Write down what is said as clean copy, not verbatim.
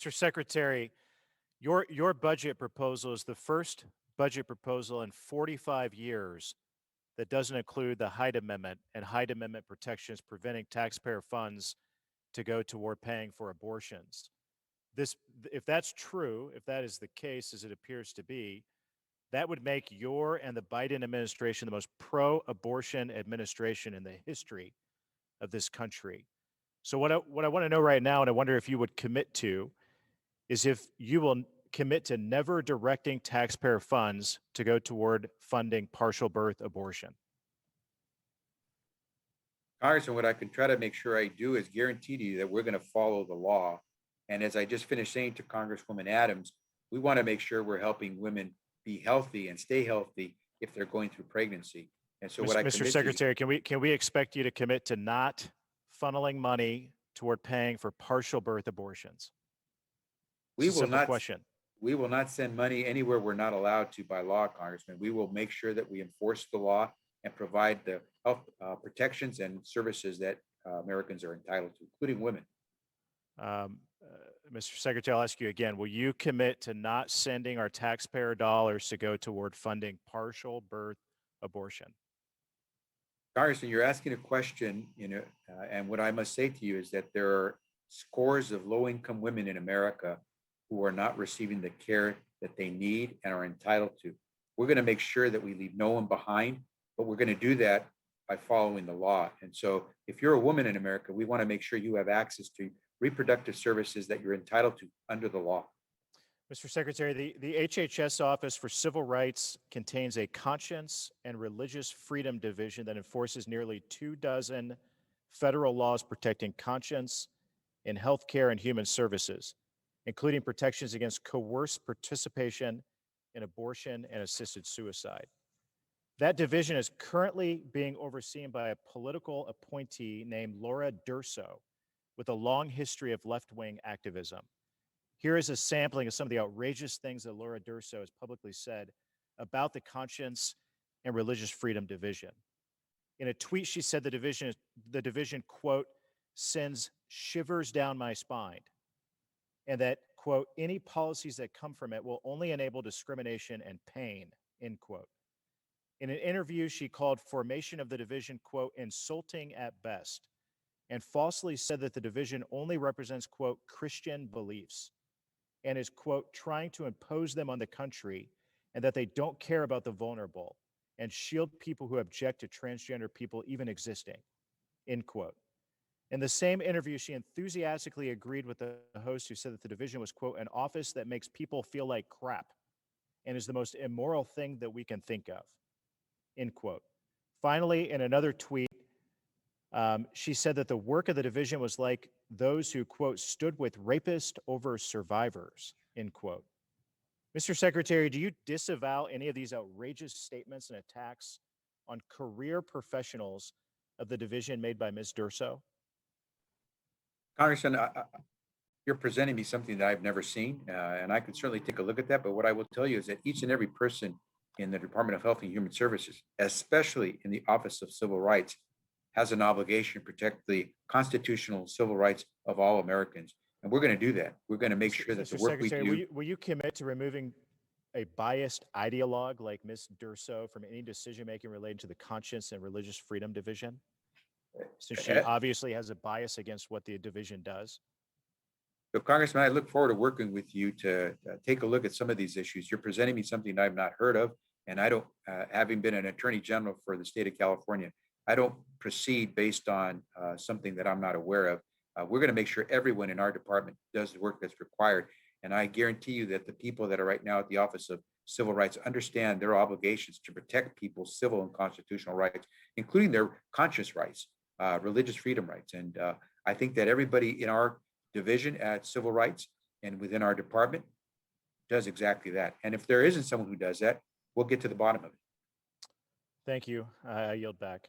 Mr. Secretary, your budget proposal is the first budget proposal in 45 years that doesn't include the Hyde Amendment and Hyde Amendment protections preventing taxpayer funds to go toward paying for abortions. This, if that's true, if that is the case as it appears to be, that would make your and the Biden administration the most pro-abortion administration in the history of this country. So what I want to know right now, and I wonder if you would commit to, is if you will commit to never directing taxpayer funds to go toward funding partial birth abortion. Congressman, what I can try to make sure I do is guarantee to you that we're going to follow the law. And as I just finished saying to Congresswoman Adams, we want to make sure we're helping women be healthy and stay healthy if they're going through pregnancy. And so what I Mr. commit to, Secretary, can we expect you to commit to not funneling money toward paying for partial birth abortions? It's we a will simple not question. we will not send money anywhere we're not allowed to by law, Congressman. We will make sure that we enforce the law and provide the health protections and services that Americans are entitled to, including women. Mr. Secretary, I'll ask you again, will you commit to not sending our taxpayer dollars to go toward funding partial birth abortion? Congressman, you're asking a question, and what I must say to you is that there are scores of low-income women in America who are not receiving the care that they need and are entitled to. We're going to make sure that we leave no one behind, but we're going to do that by following the law. And so if you're a woman in America, we want to make sure you have access to reproductive services that you're entitled to under the law. Mr. Secretary, the HHS Office for Civil Rights contains a Conscience and Religious Freedom Division that enforces nearly 24 federal laws protecting conscience in healthcare and human services, including protections against coerced participation in abortion and assisted suicide. That division is currently being overseen by a political appointee named Laura Durso with a long history of left-wing activism. Here is a sampling of some of the outrageous things that Laura Durso has publicly said about the Conscience and Religious Freedom Division. In a tweet, she said the division, quote, sends shivers down my spine, and that, quote, any policies that come from it will only enable discrimination and pain, end quote. In an interview, she called formation of the division, quote, insulting at best, and falsely said that the division only represents, quote, Christian beliefs, and is, quote, trying to impose them on the country, and that they don't care about the vulnerable and shield people who object to transgender people even existing, end quote. In the same interview, she enthusiastically agreed with the host who said that the division was, quote, an office that makes people feel like crap and is the most immoral thing that we can think of, end quote. Finally, in another tweet, she said that the work of the division was like those who, quote, stood with rapists over survivors, end quote. Mr. Secretary, do you disavow any of these outrageous statements and attacks on career professionals of the division made by Ms. Durso? Congressman, you're presenting me something that I've never seen, and I can certainly take a look at that. But what I will tell you is that each and every person in the Department of Health and Human Services, especially in the Office of Civil Rights, has an obligation to protect the constitutional and civil rights of all Americans. And we're going to do that. We're going to make sure that the Mr. work we Secretary, do. will you commit to removing a biased ideologue like Ms. Durso from any decision-making related to the Conscience and Religious Freedom Division, since she uh, obviously has a bias against what the division does? So, Congressman, I look forward to working with you to take a look at some of these issues. You're presenting me something I've not heard of, and I don't, having been an attorney general for the state of California, I don't proceed based on something that I'm not aware of. We're going to make sure everyone in our department does the work that's required. And I guarantee you that the people that are right now at the Office of Civil Rights understand their obligations to protect people's civil and constitutional rights, including their conscience rights, religious freedom rights. And I think that everybody in our division at Civil Rights and within our department does exactly that. And if there isn't someone who does that, we'll get to the bottom of it. Thank you. I yield back.